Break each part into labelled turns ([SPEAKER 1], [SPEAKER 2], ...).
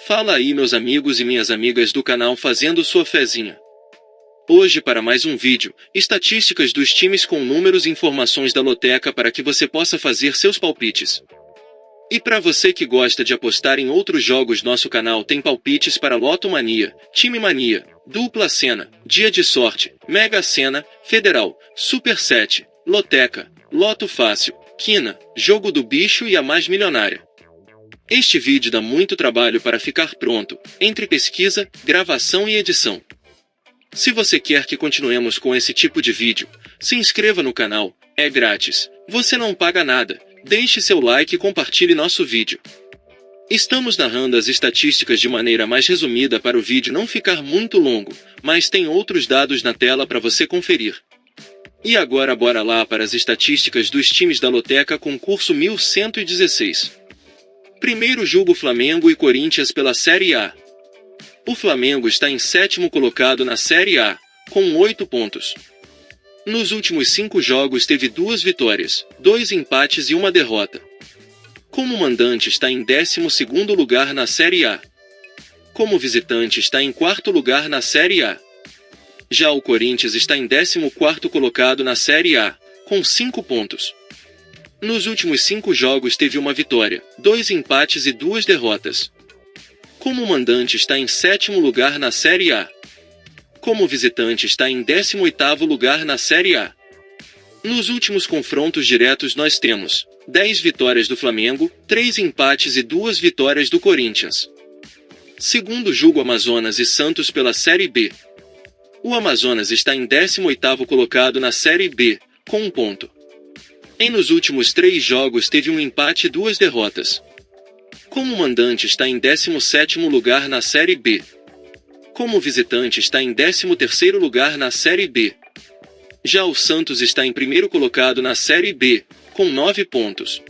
[SPEAKER 1] Fala aí meus amigos e minhas amigas do canal fazendo sua fezinha. Hoje para mais um vídeo, estatísticas dos times com números e informações da loteca para que você possa fazer seus palpites. E para você que gosta de apostar em outros jogos, nosso canal tem palpites para Loto Mania, Time Mania, Dupla Sena, Dia de Sorte, Mega Sena, Federal, Super 7, Loteca, Loto Fácil, Quina, Jogo do Bicho e a Mais Milionária. Este vídeo dá muito trabalho para ficar pronto, entre pesquisa, gravação e edição. Se você quer que continuemos com esse tipo de vídeo, se inscreva no canal, é grátis, você não paga nada, deixe seu like e compartilhe nosso vídeo. Estamos narrando as estatísticas de maneira mais resumida para o vídeo não ficar muito longo, mas tem outros dados na tela para você conferir. E agora bora lá para as estatísticas dos times da Loteca concurso 1116. Primeiro jogo Flamengo e Corinthians pela Série A. O Flamengo está em sétimo colocado na Série A, com 8 pontos. Nos últimos 5 jogos teve 2 vitórias, 2 empates e 1 derrota. Como mandante está em 12º lugar na Série A. Como visitante está em 4º lugar na Série A. Já o Corinthians está em 14º colocado na Série A, com 5 pontos. Nos últimos 5 jogos teve 1 vitória, 2 empates e 2 derrotas. Como mandante está em 7º lugar na Série A. Como visitante está em 18º lugar na Série A. Nos últimos confrontos diretos nós temos 10 vitórias do Flamengo, 3 empates e 2 vitórias do Corinthians. Segundo jogo Amazonas e Santos pela Série B. O Amazonas está em 18º colocado na Série B, com 1 ponto. Nos últimos 3 jogos teve 1 empate e 2 derrotas. Como mandante está em 17º lugar na Série B. Como visitante está em 13º lugar na Série B. Já o Santos está em 1º colocado na Série B, com 9 pontos.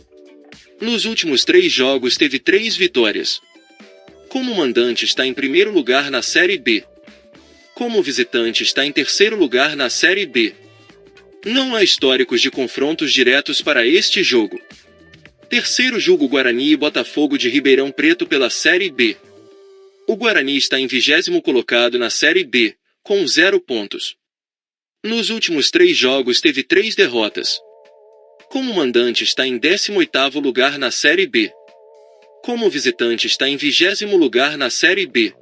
[SPEAKER 1] Nos últimos 3 jogos teve 3 vitórias. Como mandante está em 1º lugar na Série B. Como visitante está em 3º lugar na Série B. Não há históricos de confrontos diretos para este jogo. Terceiro jogo Guarani e Botafogo de Ribeirão Preto pela Série B. O Guarani está em 20º colocado na Série B, com 0 pontos. Nos últimos 3 jogos teve 3 derrotas. Como mandante está em 18º lugar na Série B. Como visitante está em 20º lugar na Série B.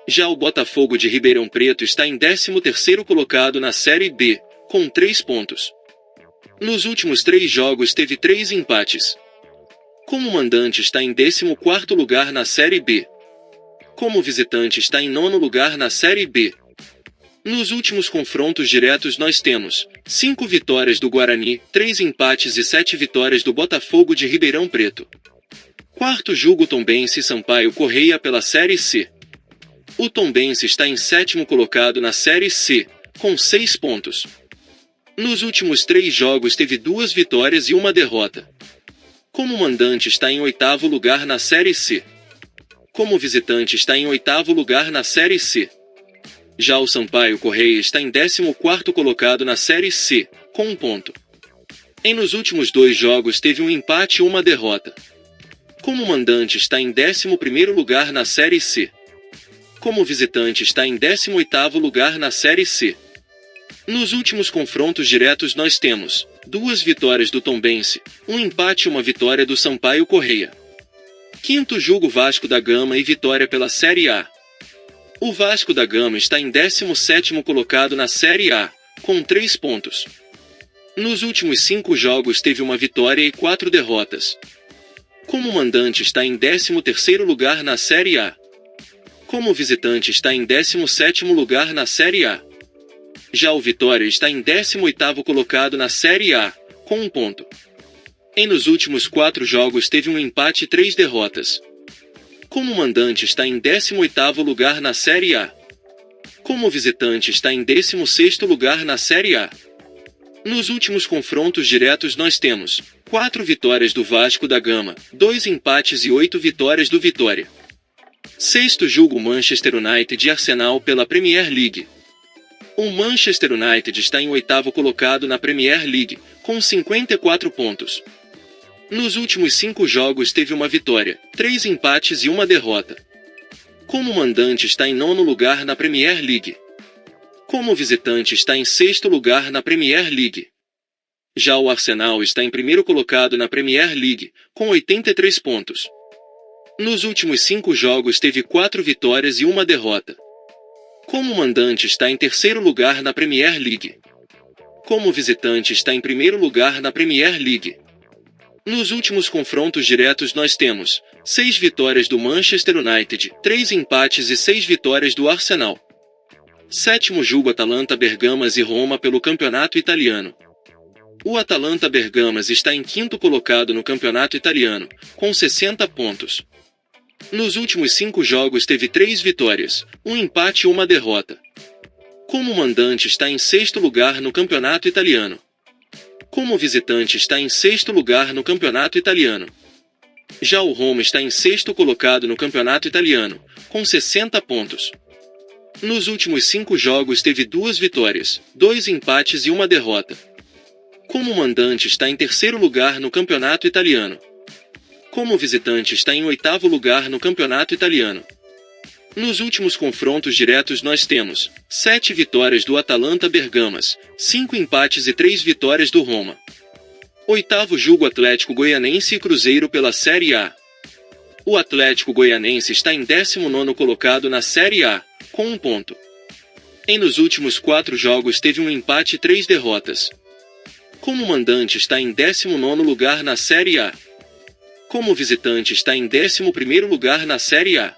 [SPEAKER 1] Já o Botafogo de Ribeirão Preto está em 13º colocado na Série B, com 3 pontos. Nos últimos 3 jogos teve 3 empates. Como mandante está em 14º lugar na Série B. Como visitante está em 9º lugar na Série B. Nos últimos confrontos diretos nós temos 5 vitórias do Guarani, 3 empates e 7 vitórias do Botafogo de Ribeirão Preto. Quarto jogo Tombense e Sampaio Corrêa pela Série C. O Tombense está em 7º colocado na Série C, com 6 pontos. Nos últimos 3 jogos teve 2 vitórias e 1 derrota. Como mandante está em 8º lugar na Série C. Como visitante está em 8º lugar na Série C. Já o Sampaio Corrêa está em 14º colocado na Série C, com 1 ponto. Nos últimos 2 jogos teve 1 empate e 1 derrota. Como mandante está em 11º lugar na Série C. Como visitante está em 18º lugar na Série C. Nos últimos confrontos diretos nós temos 2 vitórias do Tombense, 1 empate e 1 vitória do Sampaio Corrêa. Quinto jogo Vasco da Gama e vitória pela Série A. O Vasco da Gama está em 17º colocado na Série A, com 3 pontos. Nos últimos 5 jogos teve 1 vitória e 4 derrotas. Como mandante está em 13º lugar na Série A. Como visitante está em 17º lugar na Série A. Já o Vitória está em 18º colocado na Série A, com 1 ponto. Nos últimos 4 jogos teve 1 empate e 3 derrotas. Como mandante está em 18º lugar na Série A. Como visitante está em 16º lugar na Série A. Nos últimos confrontos diretos nós temos 4 vitórias do Vasco da Gama, 2 empates e 8 vitórias do Vitória. Sexto jogo Manchester United e Arsenal pela Premier League. O Manchester United está em 8º colocado na Premier League, com 54 pontos. Nos últimos 5 jogos teve 1 vitória, 3 empates e 1 derrota. Como mandante está em nono lugar na Premier League. Como visitante está em sexto lugar na Premier League. Já o Arsenal está em primeiro colocado na Premier League, com 83 pontos. Nos últimos 5 jogos teve 4 vitórias e 1 derrota. Como mandante está em terceiro lugar na Premier League. Como visitante está em primeiro lugar na Premier League. Nos últimos confrontos diretos nós temos 6 vitórias do Manchester United, 3 empates e 6 vitórias do Arsenal. Sétimo jogo Atalanta Bergamas e Roma pelo campeonato italiano. O Atalanta Bergamas está em quinto colocado no campeonato italiano, com 60 pontos. Nos últimos 5 jogos teve 3 vitórias, 1 empate e 1 derrota. Como mandante está em sexto lugar no campeonato italiano. Como visitante está em sexto lugar no campeonato italiano. Já o Roma está em sexto colocado no campeonato italiano, com 60 pontos. Nos últimos 5 jogos teve 2 vitórias, 2 empates e 1 derrota. Como mandante está em terceiro lugar no campeonato italiano. Como visitante está em oitavo lugar no campeonato italiano. Nos últimos confrontos diretos nós temos 7 vitórias do Atalanta Bergamas, 5 empates e 3 vitórias do Roma. Oitavo jogo Atlético Goianense e Cruzeiro pela Série A. O Atlético Goianense está em 19º colocado na Série A, com 1 ponto. Nos últimos 4 jogos teve 1 empate e 3 derrotas. Como mandante está em 19º lugar na Série A. Como visitante está em 11º lugar na Série A.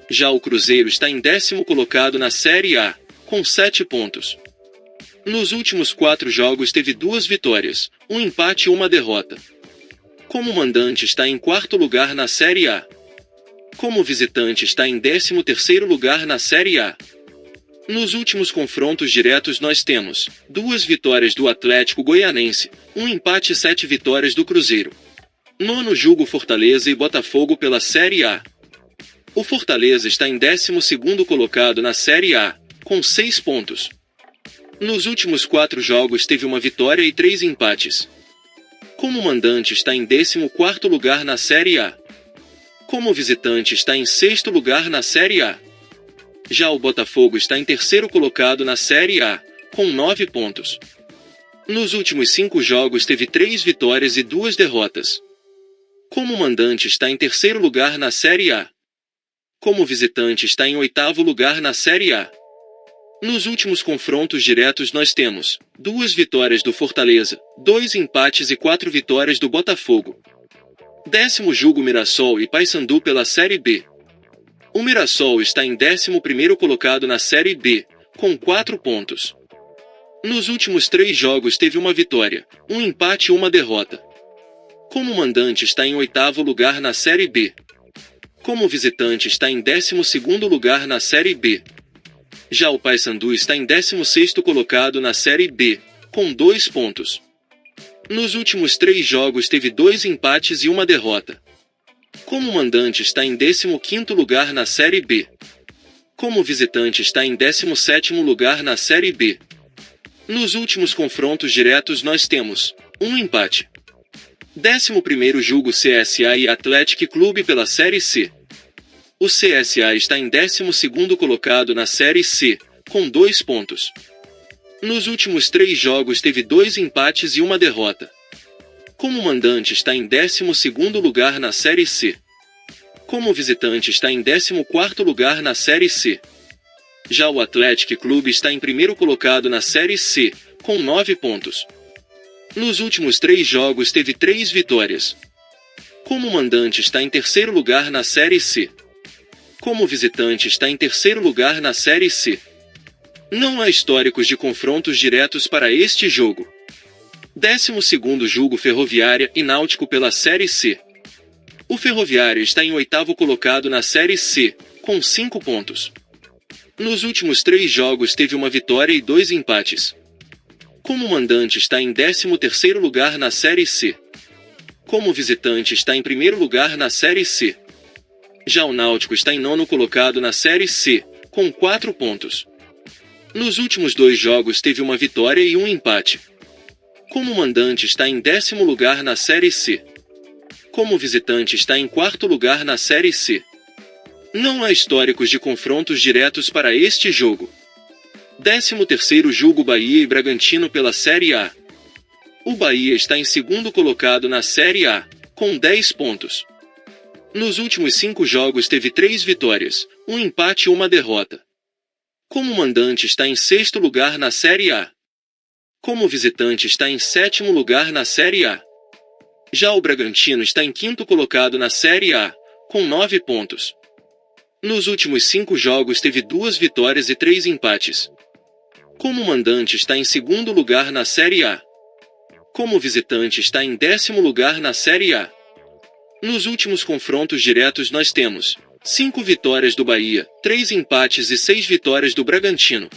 [SPEAKER 1] Já o Cruzeiro está em 10º colocado na Série A, com 7 pontos. Nos últimos 4 jogos teve 2 vitórias, 1 empate e 1 derrota. Como mandante está em 4º lugar na Série A. Como visitante está em 13º lugar na Série A. Nos últimos confrontos diretos nós temos 2 vitórias do Atlético Goianense, 1 empate e 7 vitórias do Cruzeiro. Nono jogo Fortaleza e Botafogo pela Série A. O Fortaleza está em 12º colocado na Série A, com 6 pontos. Nos últimos 4 jogos teve 1 vitória e 3 empates. Como mandante está em 14º lugar na Série A. Como visitante está em 6º lugar na Série A. Já o Botafogo está em terceiro colocado na Série A, com 9 pontos. Nos últimos 5 jogos teve 3 vitórias e 2 derrotas. Como mandante está em terceiro lugar na Série A. Como visitante está em 8º lugar na Série A. Nos últimos confrontos diretos nós temos 2 vitórias do Fortaleza, 2 empates e 4 vitórias do Botafogo. 10º jogo Mirassol e Paysandu pela Série B. O Mirassol está em 11º colocado na Série B, com 4 pontos. Nos últimos 3 jogos teve 1 vitória, 1 empate e 1 derrota. Como mandante está em 8º lugar na Série B. Como visitante está em 12º lugar na Série B. Já o Paysandu está em 16º colocado na Série B, com 2 pontos. Nos últimos 3 jogos teve 2 empates e 1 derrota. Como mandante está em 15º lugar na Série B. Como visitante está em 17º lugar na Série B. Nos últimos confrontos diretos nós temos 1 empate. 11º jogo CSA e Athletic Clube pela Série C. O CSA está em 12º colocado na Série C, com 2 pontos. Nos últimos 3 jogos teve 2 empates e 1 derrota. Como mandante está em 12º lugar na Série C. Como visitante está em 14º lugar na Série C. Já o Athletic Clube está em primeiro colocado na Série C, com 9 pontos. Nos últimos 3 jogos teve 3 vitórias. Como mandante está em terceiro lugar na Série C. Como visitante está em terceiro lugar na Série C. Não há históricos de confrontos diretos para este jogo. 12º jogo Ferroviária e Náutico pela Série C. O Ferroviária está em 8º colocado na Série C, com 5 pontos. Nos últimos 3 jogos teve 1 vitória e 2 empates. Como mandante está em 13º lugar na Série C. Como visitante está em primeiro lugar na Série C. Já o Náutico está em 9º colocado na Série C, com 4 pontos. Nos últimos 2 jogos teve 1 vitória e 1 empate. Como mandante está em 10º lugar na Série C. Como visitante está em 4º lugar na Série C. Não há históricos de confrontos diretos para este jogo. 13º jogo Bahia e Bragantino pela Série A. O Bahia está em segundo colocado na Série A, com 10 pontos. Nos últimos 5 jogos teve 3 vitórias, um empate e uma derrota. Como mandante está em 6º lugar na Série A. Como visitante está em 7º lugar na Série A. Já o Bragantino está em 5º colocado na Série A, com 9 pontos. Nos últimos 5 jogos teve 2 vitórias e 3 empates. Como mandante está em 2º lugar na Série A. Como visitante está em 10º lugar na Série A. Nos últimos confrontos diretos nós temos 5 vitórias do Bahia, 3 empates e 6 vitórias do Bragantino.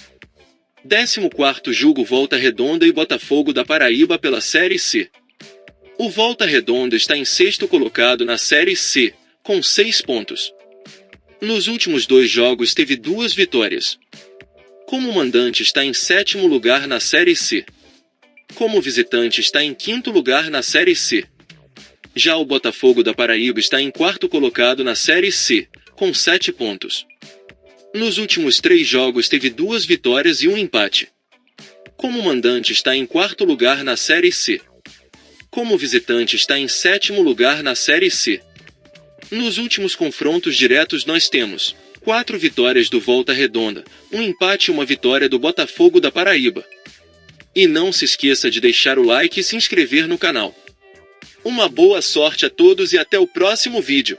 [SPEAKER 1] 14º jogo Volta Redonda e Botafogo da Paraíba pela Série C. O Volta Redonda está em 6º colocado na Série C, com 6 pontos. Nos últimos 2 jogos teve 2 vitórias. Como mandante está em 7º lugar na Série C. Como visitante está em 5º lugar na Série C. Já o Botafogo da Paraíba está em 4º colocado na Série C, com 7 pontos. Nos últimos 3 jogos teve 2 vitórias e um empate. Como mandante está em 4º lugar na Série C. Como visitante está em 7º lugar na Série C. Nos últimos confrontos diretos nós temos 4 vitórias do Volta Redonda, um empate e uma vitória do Botafogo da Paraíba. E não se esqueça de deixar o like e se inscrever no canal. Uma boa sorte a todos e até o próximo vídeo.